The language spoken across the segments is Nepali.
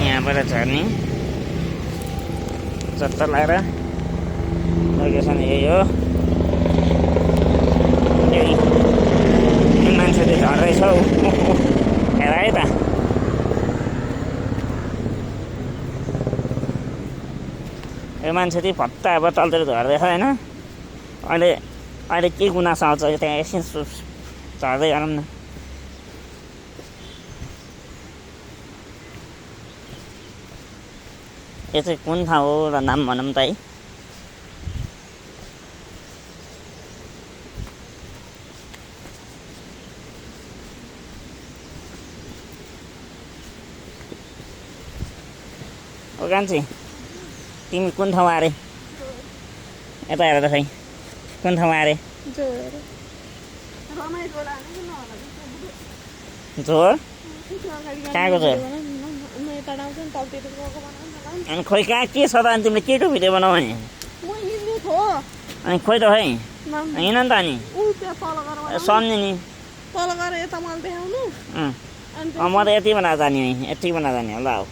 यहाँबाट झर्ने चत्तर लगाएर लोकेसन यही हो। यही मान्छेले झर्दैछ हौ, हेर है त। यो मान्छे चाहिँ भत्ता अब तलतिर झर्दैछ होइन। अहिले के गुनासो आउँछ त्यहाँ एकछिन झर्दै गरौँ न। यो चाहिँ कुन ठाउँ हो र नाम भनौँ त है। ओ कान्छी, तिमी कुन ठाउँ अरे? यता हेर त खै, कुन ठाउँ अरे? झोर? कहाँको झोर? अनि खोइ कहाँ के छ त? अनि तिमीले केटो भिडियो बनाऊ भने? अनि खोइ त खै हिँड नि त। अनि सम्झे नि म त यति बनाएर जाने, यति बनाएर जाने होला हौ।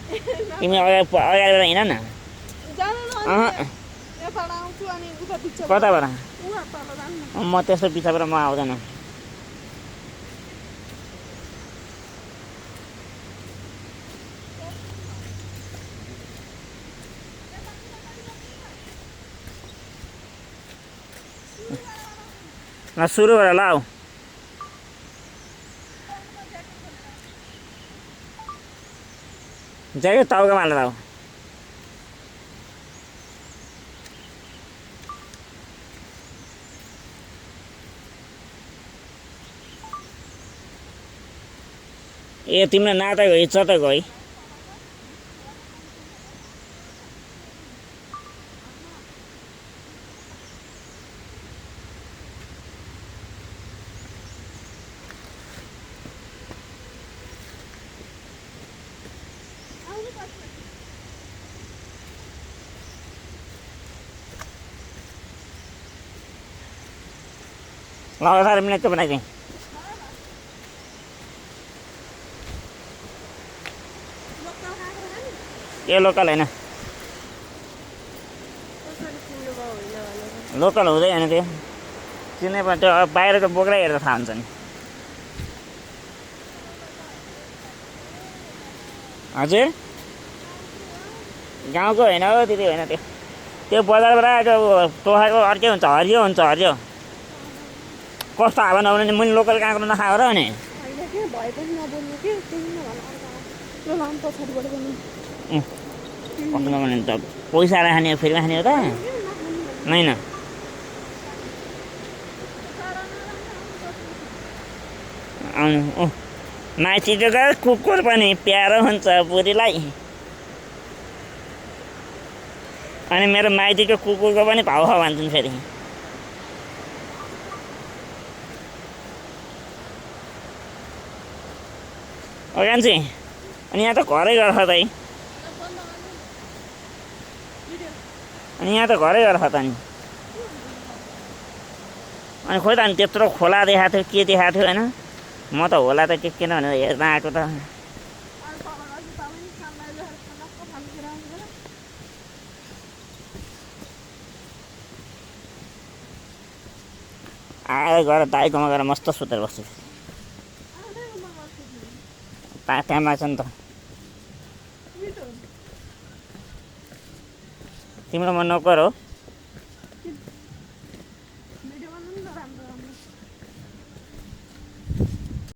तिमी अगाडिबाट हिँड न। कताबाट? म त्यस्तो पिछाबाट म आउँदैन। ल सुरु गर ल। आऊ ज्याकेट टाउकोमा हालेर आऊ। ए तिम्रो नाताको इज्जतको है। ल 18 मिनट चाहिँ बनाइदिएँ। ए लोकल होइन, लोकल हुँदैन त्यो। चिने पनि त्यो बाहिरको बोक्रा हेरेर थाहा हुन्छ नि। हजुर गाउँको होइन हो दिदी, होइन त्यो। त्यो बजारबाट आएको टोखाको अर्कै हुन्छ, हरियो हुन्छ, हरियो। कस्तो हावा नहुने नि, मैले लोकल काँक्रो नखाएको र नि। कस्तो नभने त पैसा खाने हो, फेरि खाने हो त होइन। माइतीको कुकुर पनि प्यारो हुन्छ बुढीलाई। अनि मेरो माइतीको कुकुरको पनि भाउ खाऊ भन्छन् फेरि। ओ कान्छी, अनि यहाँ त घरै गर्छ त है। अनि यहाँ त घरै गर्छ त नि। अनि खोइ त अनि त्यत्रो खोला देखाएको थियो, के देखाएको थियो होइन। म त होला त के भनेर हेर्न आएको त। आएर गएर दाइकोमा गएर मस्त सुतेर बस्छु। त्यहाँ माग्छ नि त। तिम्रो म नोकर हो।